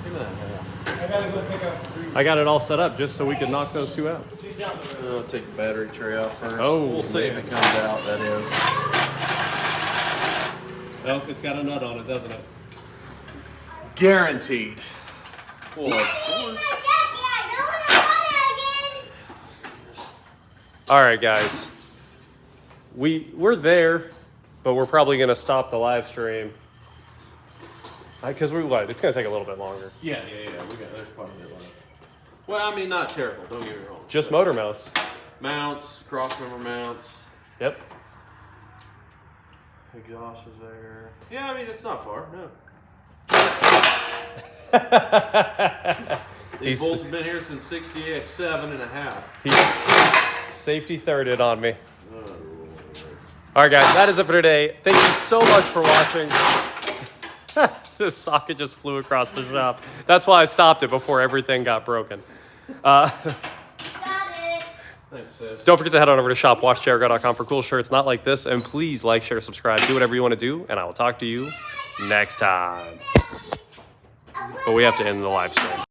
Look at that. I gotta go pick up. I got it all set up just so we could knock those two out. She's down the road. I'll take the battery tray out first. Oh, we'll see if it comes out, that is. Oh, it's got a nut on it, doesn't it? Guaranteed. Boy. All right, guys. We're there, but we're probably gonna stop the live stream because it's gonna take a little bit longer. Yeah. There's part of it left. Well, I mean, not terrible. Don't get me wrong. Just motor mounts. Mounts, cross member mounts. Yep. Exhaust is there. Yeah, I mean, it's not far. No. These bolts have been here since 68, 7.5. He's safety thirded on me. All right, guys, that is it for today. Thank you so much for watching. This socket just flew across the shop. That's why I stopped it before everything got broken. Thanks, sis. Don't forget to head on over to shopwashjericho.com for cool shirts not like this. And please like, share, subscribe, do whatever you want to do. And I will talk to you next time. But we have to end the live stream.